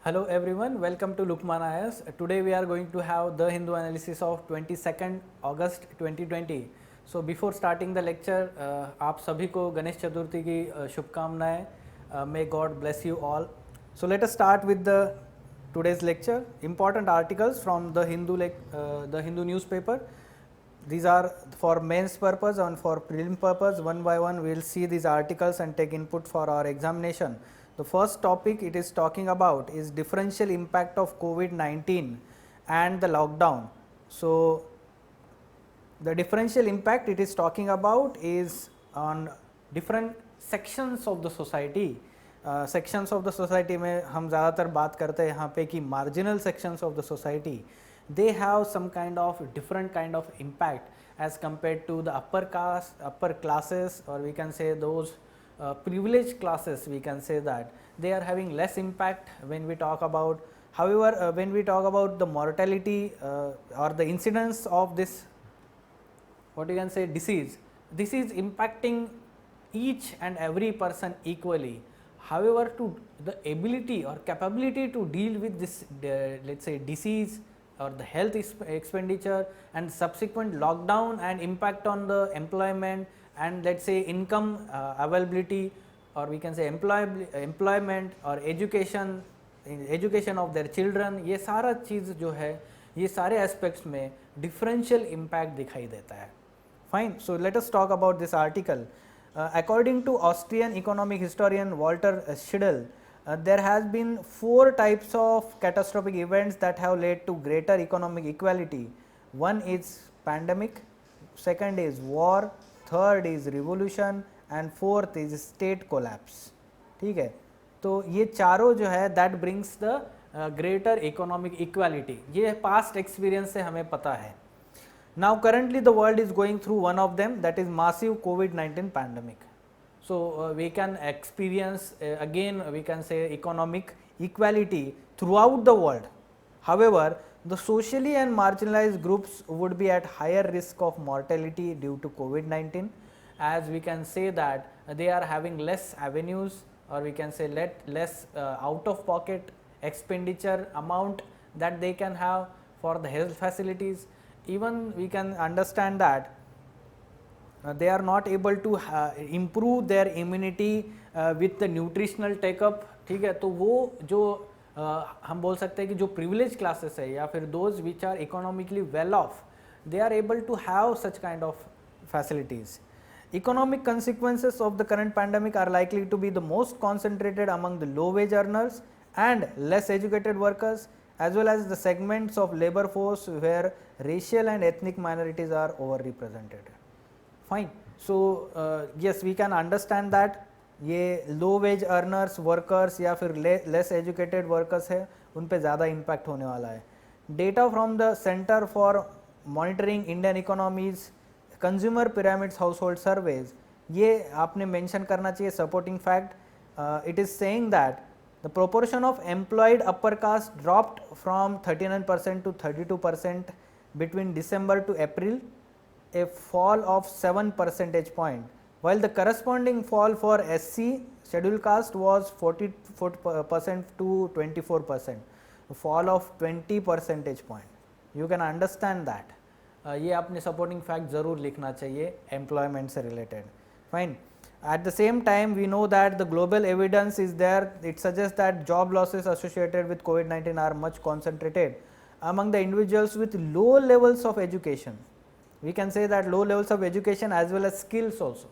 Hello everyone, welcome to Lukman IAS. Today we are going to have the Hindu analysis of 22nd August 2020. So before starting the lecture, आप सभी को गणेश चतुर्थी की शुभकामनाएं. May God bless you all. So let us start with the today's lecture. Important articles from the Hindu newspaper. These are for mains purpose and for prelim purpose. One by one we will see these articles and take input for our examination. The first topic it is talking about is differential impact of COVID-19 and the lockdown. So the differential impact it is talking about is on different sections of the society. Sections of the society में हम ज़्यादातर बात करते हैं यहाँ पे कि marginal sections of the society, they have some kind of different kind of impact as compared to the upper classes, or we can say those privileged classes. We can say that they are having less impact when we talk about. However, when we talk about the mortality or the incidence of this, what you can say, disease, this is impacting each and every person equally. However, to the ability or capability to deal with this let's say disease or the health expenditure and subsequent lockdown and impact on the employment and let's say income availability, or we can say employment or education of their children, ये सारा चीज़ जो है ये सारे aspects में differential impact दिखाई देता है. Fine. So let us talk about this article. According to Austrian economic historian Walter Schiedel, there has been 4 types of catastrophic events that have led to greater economic equality. One is pandemic, second is war, third is revolution and fourth is state collapse. ठीक है, तो ये चारों जो है that brings the greater economic equality. ये past experience से हमें पता है. Now currently the world is going through one of them, that is massive COVID-19 pandemic. So we can experience again we can say economic equality throughout the world. However, the socially and marginalized groups would be at higher risk of mortality due to COVID-19, as we can say that they are having less avenues, or we can say less out of pocket expenditure amount that they can have for the health facilities. Even we can understand that they are not able to improve their immunity with the nutritional take-up. ठीक है, तो वो जो हम बोल सकते हैं कि जो privileged classes है या फिर those which are economically well off, they are able to have such kind of facilities. Economic consequences of the current pandemic are likely to be the most concentrated among the low wage earners and less educated workers, as well as the segments of labor force where racial and ethnic minorities are overrepresented. Fine. So yes, we can understand that ये low wage earners workers या फिर less educated workers है, उन पे ज़्यादा impact होने वाला है. Data from the Center for Monitoring Indian Economies Consumer Pyramids Household Surveys, ये आपने mention करना चाहिए supporting fact. It is saying that the proportion of employed upper caste dropped from 39% to 32% between December to April, a fall of 7 percentage point, while the corresponding fall for SC scheduled caste was 44% to 24%, a fall of 20 percentage point. You can understand that. ये आपने supporting fact ज़रूर लिखना चाहिए employment से related. Fine. At the same time, we know that the global evidence is there. It suggests that job losses associated with COVID-19 are much concentrated among the individuals with low levels of education. We can say that low levels of education as well as skills also,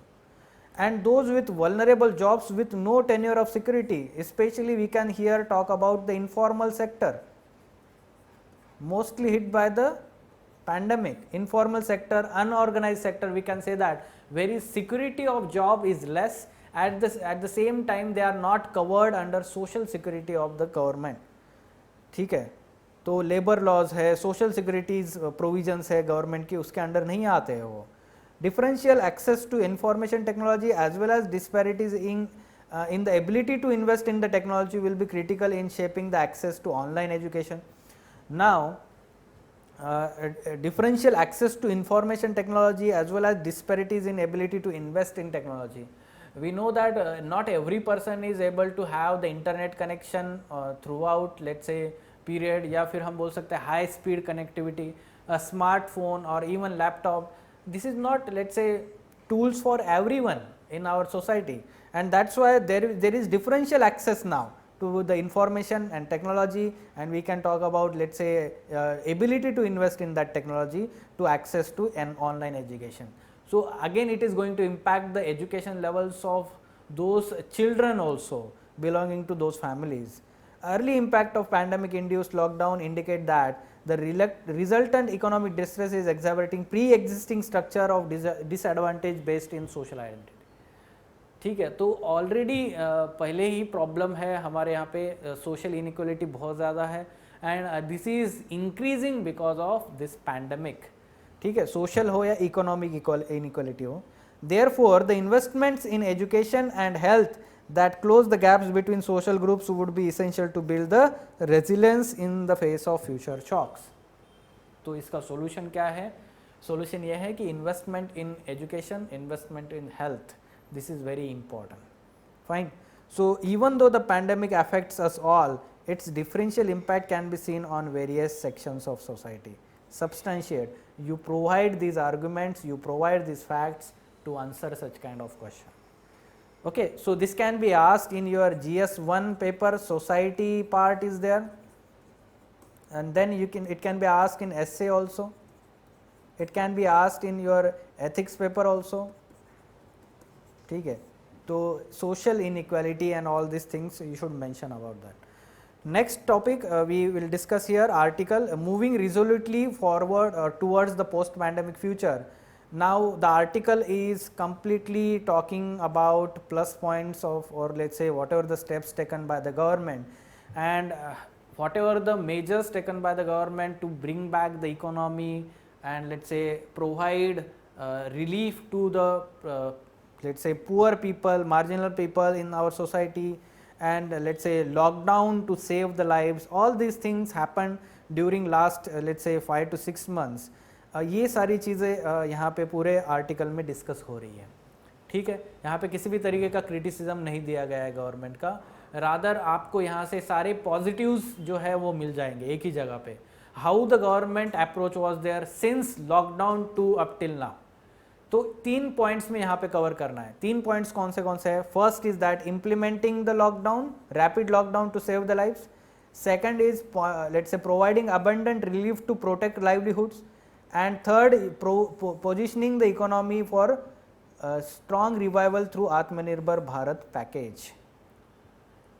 and those with vulnerable jobs with no tenure of security. Especially we can here talk about the informal sector, mostly hit by the pandemic. Informal sector, unorganized sector, we can say that where security of job is less, at the same time they are not covered under social security of the government. ठीक है, तो labour laws है, social securities provisions है government की, उसके under नहीं आते हैं वो. Differential access to information technology as well as disparities in the ability to invest in the technology will be critical in shaping the access to online education. Now differential access to information technology as well as disparities in ability to invest in technology. we know that not every person is able to have the internet connection throughout, let's say, period, या फिर हम बोल सकते हैं high speed connectivity, a smartphone or even laptop. This is not, let's say, tools for everyone in our society, and that's why there is differential access now to the information and technology, and we can talk about, let's say, ability to invest in that technology to access to an online education. So again, it is going to impact the education levels of those children also belonging to those families. Early impact of pandemic induced lockdown indicate that the resultant economic distress is exacerbating pre-existing structure of disadvantage based in social identity. ठीक है, तो already पहले ही problem है हमारे यहाँ पे, social inequality बहुत ज़्यादा है, and this is increasing because of this pandemic. ठीक है, सोशल हो या इकोनॉमिक इनइक्वलिटी हो. Therefore the investments in education and health that close the gaps between social groups would be essential to build the resilience in the face of future shocks. तो इसका solution क्या है? Solution यह है कि investment in education, investment in health, this is very important. Fine. So even though the pandemic affects us all, its differential impact can be seen on various sections of society. Substantiate. You provide these arguments, you provide these facts to answer such kind of question. Okay, so this can be asked in your GS1 paper, society part is there, and then it can be asked in essay also, it can be asked in your ethics paper also. ठीक है, तो social inequality and all these things you should mention about that. Next topic we will discuss here, article moving resolutely forward towards the post pandemic future. Now the article is completely talking about plus points of, or let's say, whatever the steps taken by the government, and whatever the measures taken by the government to bring back the economy and, let's say, provide relief to the let's say poor people, marginal people in our society, and let's say lockdown to save the lives. All these things happened during last let's say 5 to 6 months. ये सारी चीज़ें यहाँ पे पूरे article में discuss हो रही है. ठीक है, यहाँ पे किसी भी तरीके का क्रिटिसिज्म नहीं दिया गया है गवर्नमेंट का, रादर आपको यहाँ से सारे पॉजिटिव्स जो है वो मिल जाएंगे एक ही जगह पे. How the government approach was there since lockdown to up till now. तो 3 पॉइंट्स में यहाँ पे कवर करना है. 3 पॉइंट्स कौन से हैं? First is that implementing the lockdown, rapid lockdown to save the lives. Second is let's say providing abundant relief to protect livelihoods. And third, positioning the economy for strong revival through Atmanirbhar Bharat package.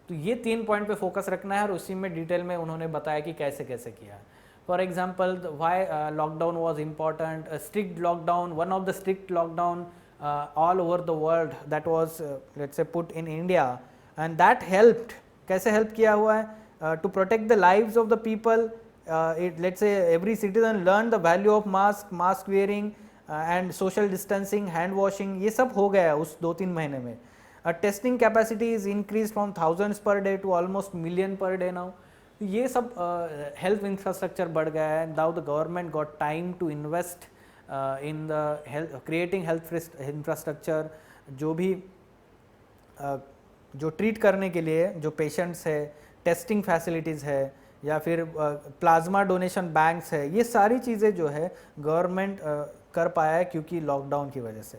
तो ये 3 point पे focus रखना है, और उसी में detail में उन्होंने बताया कि कैसे कैसे किया. For example, why lockdown was important, strict lockdown, one of the strict lockdown all over the world that was let's say put in India, and that helped. कैसे हेल्प किया हुआ है? To protect the lives of the people. Let's say every citizen learn the value of mask wearing and social distancing, hand washing. ये सब हो गया है उस 2-3 महीने में. Testing capacity is increased from thousands per day to almost million per day now. ये सब health infrastructure बढ़ गया है. Now the government got time to invest in the creating health infrastructure. जो भी जो ट्रीट करने के लिए जो पेशेंट्स है, टेस्टिंग फैसिलिटीज़ है, या फिर प्लाज्मा डोनेशन बैंक्स है, ये सारी चीज़ें जो है गवर्नमेंट कर पाया है क्योंकि लॉकडाउन की वजह से.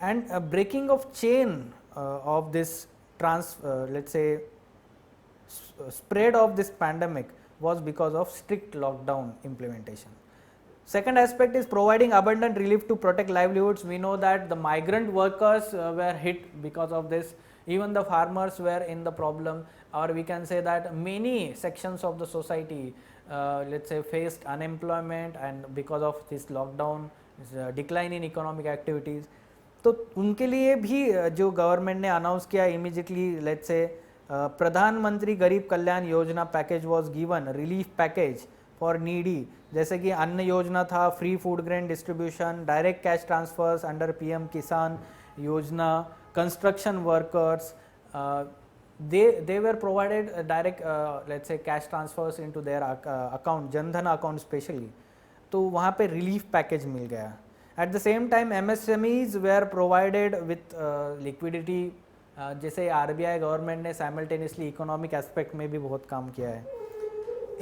And breaking of chain of this let's say spread of this pandemic was because of strict lockdown implementation. Second aspect is providing abundant relief to protect livelihoods. We know that the migrant workers were hit because of this. Even the farmers were in the problem, or we can say that many sections of the society let's say faced unemployment, and because of this lockdown decline in economic activities. तो उनके लिए भी जो government ने announce किया immediately, let's say प्रधानमंत्री Garib Kalyan Yojana package was given, relief package for needy, जैसे कि अन्न योजना था, free food grain distribution, direct cash transfers under PM Kisan Yojana, construction workers, they were provided direct let's say cash transfers into their account, Jan Dhan account specially. तो वहाँ पे relief package मिल गया. At the same time MSMEs were provided with liquidity. जैसे RBI government ने simultaneously economic aspect में भी बहुत काम किया है.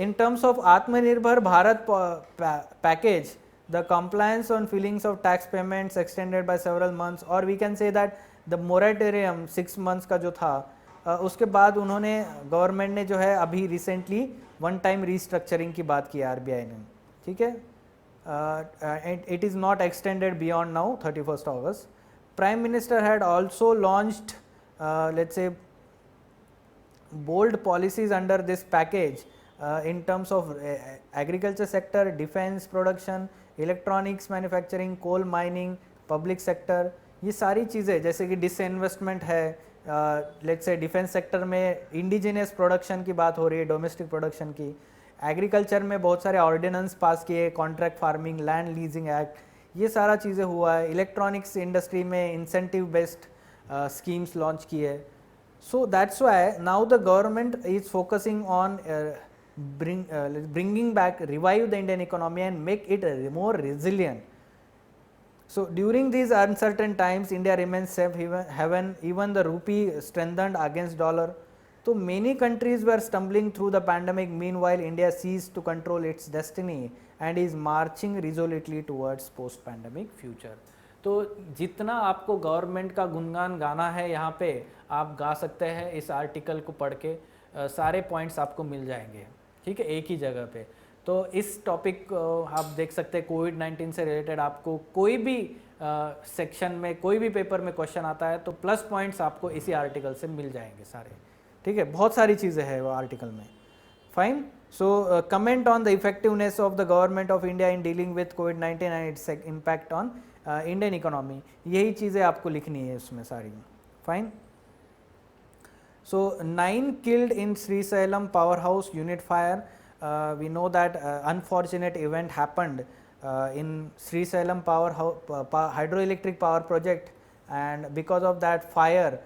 In terms of Atmanirbhar Bharat package, the compliance on fillings of tax payments extended by several months, or we can say that the moratorium 6 months का जो था, उसके बाद उन्होंने गवर्नमेंट ने जो है अभी रिसेंटली वन टाइम रीस्ट्रक्चरिंग की बात की RBI ने. ठीक है, it is not extended beyond now 31st August. Prime Minister had also launched let's say bold policies under this package in terms of agriculture sector, defense production, electronics manufacturing, coal mining, public sector. ये सारी चीज़ें जैसे कि disinvestment है, let's say defence sector में indigenous production की बात हो रही है, डोमेस्टिक प्रोडक्शन की. एग्रीकल्चर में बहुत सारे ऑर्डिनेंस पास किए, contract farming, land leasing act, ये सारा चीज़ें हुआ है. इलेक्ट्रॉनिक्स इंडस्ट्री में इंसेंटिव बेस्ड स्कीम्स लॉन्च किए. So that's why now the government is focusing on bringing back, revive the Indian economy and make it more resilient. So during these uncertain times, India remains safe haven. Even the rupee strengthened against dollar. So many countries were stumbling through the pandemic. Meanwhile, India seized to control its destiny and is marching resolutely towards post-pandemic future. तो जितना आपको government का गुणगान गाना है यहाँ पे आप गा सकते हैं. इस आर्टिकल को पढ़ के सारे पॉइंट्स आपको मिल जाएंगे. ठीक है, एक ही जगह पे. तो इस टॉपिक आप देख सकते हैं. कोविड-19 से रिलेटेड आपको कोई भी सेक्शन में, कोई भी पेपर में क्वेश्चन आता है तो प्लस पॉइंट्स आपको इसी आर्टिकल से मिल जाएंगे सारे. ठीक है, बहुत सारी चीज़ें हैं वो आर्टिकल में. Fine. So comment on the effectiveness of the government of India in dealing with covid and its impact on Indian economy. यही चीज़ें आपको लिखनी है उसमें सारी. Fine. So 9 killed in Srisailam powerhouse unit fire. We know that unfortunate event happened in Srisailam hydroelectric power project, and because of that fire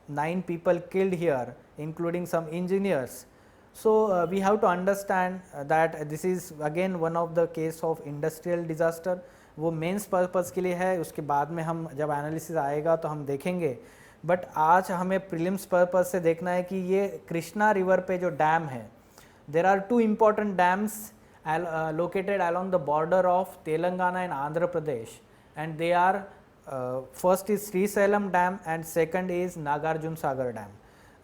9 people killed here, including some engineers. So we have to understand that this is again one of the case of industrial disaster. वो mains purpose के लिए है, उसके बाद में हम जब analysis आएगा तो हम देखेंगे. बट आज हमें प्रीलिम्स पर्पज़ से देखना है कि ये कृष्णा रिवर पे जो डैम है, there are 2 important dams located along the border of Telangana and Andhra Pradesh, and they are first is Srisailam Dam and second is Nagarjun Sagar Dam.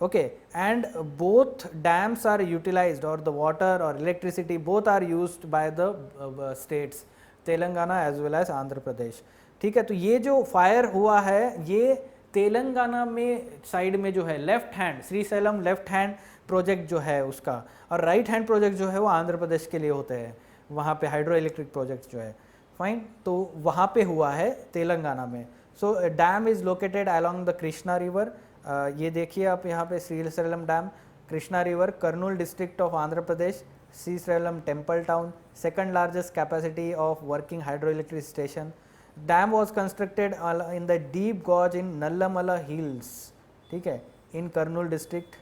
Okay, and both dams are utilized, or the water or electricity both are used by the states Telangana as well as Andhra Pradesh. ठीक है, तो ये जो fire हुआ है ये तेलंगाना में side में जो है left hand Srisailam left hand project जो है उसका, और राइट हैंड प्रोजेक्ट जो है वो आंध्र प्रदेश के लिए होते हैं. वहाँ पे हाइड्रो इलेक्ट्रिक प्रोजेक्ट जो है. फाइन, तो वहाँ पे हुआ है तेलंगाना में. So damn is located along the Krishna river. ये देखिए आप यहाँ पे Srisailam dam, Krishna river, Kurnool district of Andhra Pradesh, Srisailam temple town, second largest capacity of working hydro electric station. Dam was constructed in the deep gorge in Nallamala Hills, ठीक है, in Kurnool district.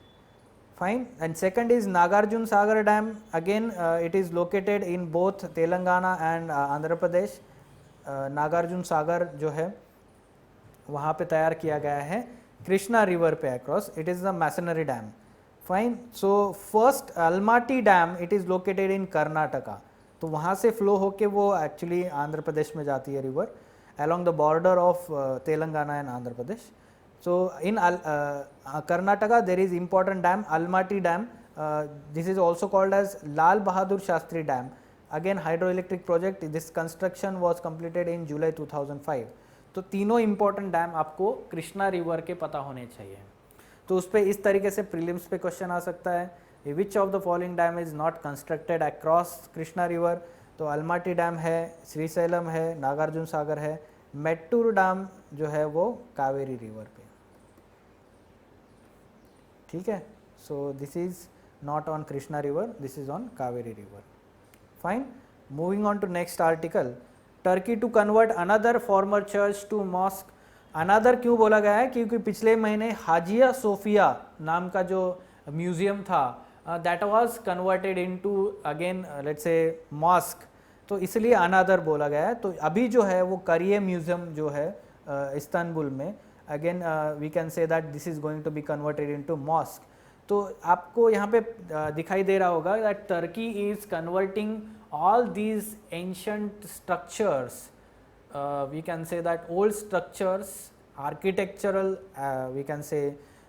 Fine. And second is Nagarjun Sagar Dam. Again, it is located in both Telangana and Andhra Pradesh. Nagarjun Sagar जो है वहाँ पे तैयार किया गया है कृष्णा रिवर पे across. It is the masonry dam. Fine. So first Almaty Dam, it is located in Karnataka. तो वहाँ से फ्लो होके वो एक्चुअली आंध्र प्रदेश में जाती है river along the border of Telangana and Andhra Pradesh. So in Karnataka there is important dam Almaty Dam. This is also called as Lal Bahadur Shastri Dam. Again hydroelectric project. This construction was completed in July 2005. तो तीनों important dam आपको Krishna river के पता होने चाहिए. तो उस पर इस तरीके से प्रीलिम्स पे क्वेश्चन आ सकता है. Which of the following dam is not constructed across Krishna river? तो अलमाटी डैम है, श्रीसैलम है, नागार्जुन सागर है, मेट्टूर डैम जो है वो कावेरी रिवर पे. ठीक है, so this is not on Krishna river, this is on Kaveri river. Fine. Moving on to next article. Turkey to convert another former church to mosque. Another क्यों बोला गया है? क्योंकि पिछले महीने हाजिया सोफिया नाम का जो म्यूजियम था that was converted into again let's say mosque. तो इसलिए अनादर बोला गया है। तो अभी जो है वो करिए म्यूजियम जो है इस्तांबुल में, again we can say that this is going to be converted into mosque. तो आपको यहाँ पे दिखाई दे रहा होगा that Turkey is converting all these ancient structures, we can say that old structures, architectural we can say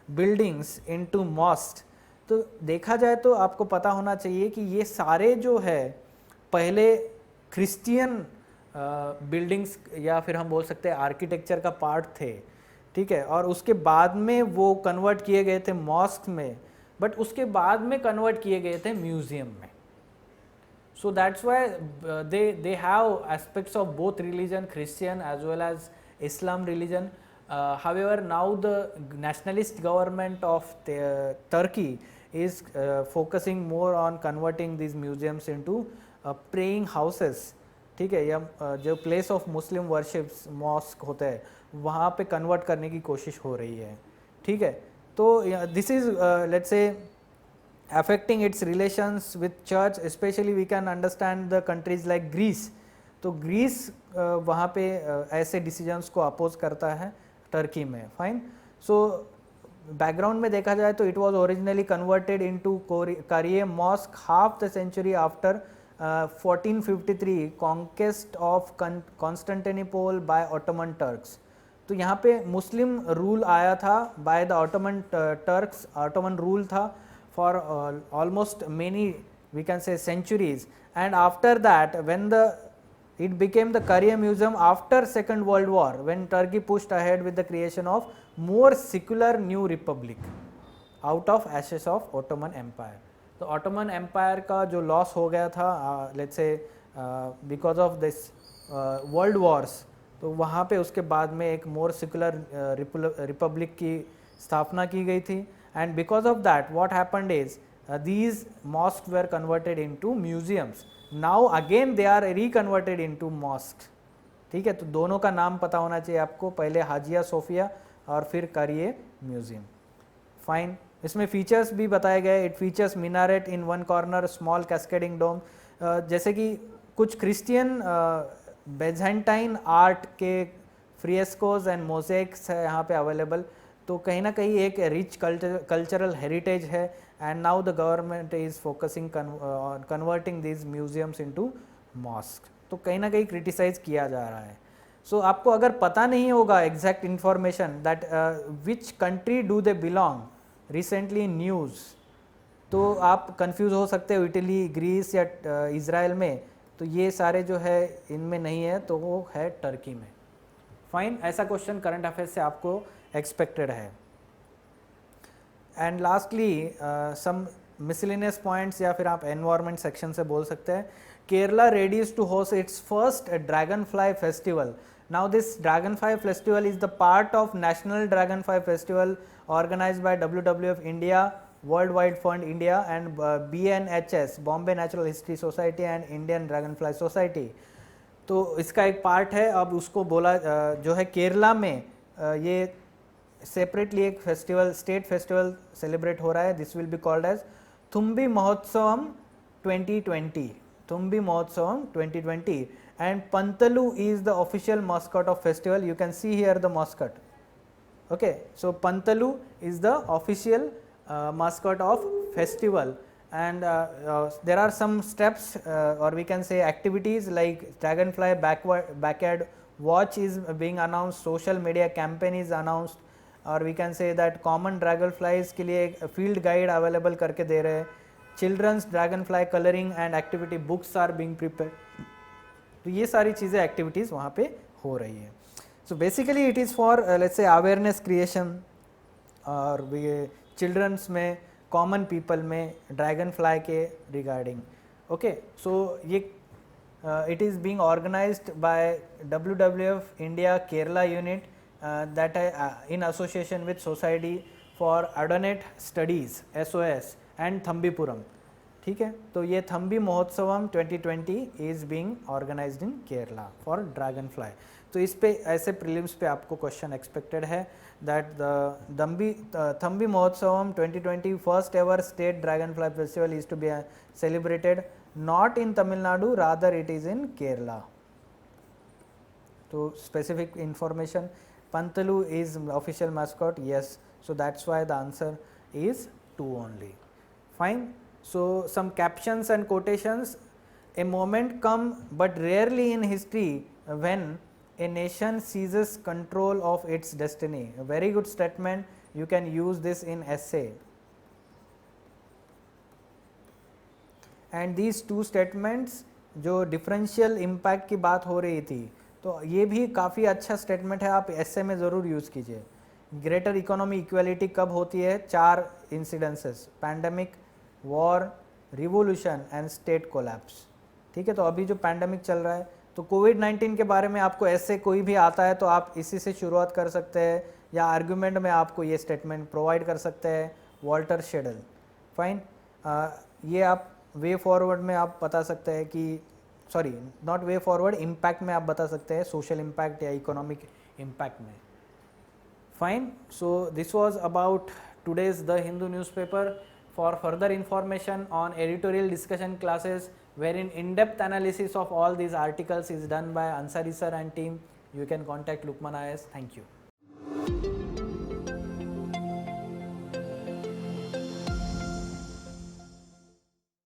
buildings into mosque. तो देखा जाए तो आपको पता होना चाहिए कि ये सारे जो है पहले क्रिश्चियन बिल्डिंग्स या फिर हम बोल सकते हैं आर्किटेक्चर का पार्ट थे, ठीक है, और उसके बाद में वो कन्वर्ट किए गए थे मॉस्क में, बट उसके बाद में कन्वर्ट किए गए थे म्यूजियम में। So that's why they have aspects of both religion, Christian as well as Islam religion. However, now the nationalist government of Turkey is focusing more on converting these museums into praying houses, ठीक है, या जो place of Muslim worships mosque होता है वहाँ पे convert करने की कोशिश हो रही है, ठीक है। तो दिस इज लेट्स से affecting its relations with church, especially we can understand the countries like Greece. तो ग्रीस वहाँ पे ऐसे डिसीजंस को अपोज करता है टर्की में, फाइन। सो बैकग्राउंड में देखा जाए तो it was originally converted into करिए mosque half the century after 1453 conquest of Constantinople by Ottoman Turks. तो यहाँ पे मुस्लिम रूल आया था by the Ottoman Turks, Ottoman rule था for almost many we can say centuries, and after that when it became the Kariye Museum after Second World War, when Turkey pushed ahead with the creation of more secular new republic out of ashes of Ottoman Empire. तो Ottoman Empire का जो loss हो गया था let's say because of this world wars, तो वहाँ पे उसके बाद में एक more secular republic की स्थापना की गई थी। And because of that what happened is these mosques were converted into museums. Now again they are reconverted into mosques, ठीक है। तो दोनों का नाम पता होना चाहिए आपको, पहले हाजिया सोफिया और फिर करिए म्यूजियम, फाइन। इसमें फीचर्स भी बताए गए, it features minaret in one corner, small cascading dome, जैसे कि कुछ क्रिश्चियन बेजेंटाइन आर्ट के फ्रेस्कोस एंड मोज़ेक्स है यहाँ पे अवेलेबल। तो कहीं ना कहीं एक रिच कल्चरल हेरिटेज है, and now the government is focusing on converting this museums into mosque. तो कहीं ना कहीं क्रिटिसाइज किया जा रहा है। सो आपको अगर पता नहीं होगा exact information that which country do they belong recently in news, तो आप कंफ्यूज हो सकते हो इटली, ग्रीस या इज़राइल में। तो ये सारे जो है इनमें नहीं है, तो वो है टर्की में, फाइन। ऐसा क्वेश्चन करंट अफेयर्स से आपको एक्सपेक्टेड है। And lastly some miscellaneous points या फिर आप एनवायरनमेंट सेक्शन से बोल सकते हैं। Kerala readies to host its first dragonfly festival. Now this dragonfly festival is the part of national dragonfly festival organized by WWF India, world wide fund India and BNHS Bombay natural history society and Indian dragonfly society. तो इसका एक part है। अब उसको बोला जो है केरला में ये सेपरेटली एक फेस्टिवल, स्टेट फेस्टिवल सेलिब्रेट हो रहा है। This will be called as Thumbi Mahotsavam 2020, Thumbi Mahotsavam 2020, and Pantalu is the official mascot of festival. You can see here the mascot, okay. So Pantalu is the official mascot of festival, and there are some steps or we can say activities like dragonfly backyard watch is being announced, social media campaign is announced, or we can say that common dragonflies के लिए एक field guide available करके दे रहे हैं। children's dragonfly coloring and activity books are being prepared। तो ये सारी चीज़ें activities वहाँ पे हो रही है। so basically it is for let's say awareness creation और चिल्ड्रंस में, कॉमन पीपल में ड्रैगन फ्लाई के रिगार्डिंग, ओके। सो ये it is being organised by WWF India Kerala unit that in association with society for odonate studies SOS and Thumbipuram, ठीक है। तो ये Thumbi Mahotsavam 2020 is being organised in Kerala for dragonfly. तो इस पे ऐसे प्रीलिम्स पे आपको क्वेश्चन एक्सपेक्टेड है। that the Thambi Mahotsavam 2020 first ever state dragonfly festival is to be celebrated not in Tamil Nadu, rather it is in Kerala. So specific information, Pantalu is official mascot, yes, so that's why the answer is 2 only. Fine. So some captions and quotations. A moment come but rarely in history when a nation seizes control of its destiny. A very good statement, you can use this in essay. And these two statements जो differential impact की बात हो रही थी, तो ये भी काफ़ी अच्छा स्टेटमेंट है, आप essay में ज़रूर यूज़ कीजिए. ग्रेटर इकोनॉमी इक्वालिटी कब होती है? 4 incidences, pandemic, war, revolution and state collapse. ठीक है, तो अभी जो पैंडमिक चल रहा है, तो कोविड-19 के बारे में आपको ऐसे कोई भी आता है तो आप इसी से शुरुआत कर सकते हैं, या आर्ग्यूमेंट में आपको ये स्टेटमेंट प्रोवाइड कर सकते हैं, वॉल्टर शेडल. फाइन. ये आप वे फॉरवर्ड में आप बता सकते हैं कि, sorry not way forward, impact में आप बता सकते हैं, सोशल इम्पैक्ट या इकोनॉमिक इम्पैक्ट में. Fine. So this was about today's The Hindu newspaper. For further information on editorial discussion classes wherein in-depth analysis of all these articles is done by Ansari sir and team, you can contact Lukman IAS. Thank you.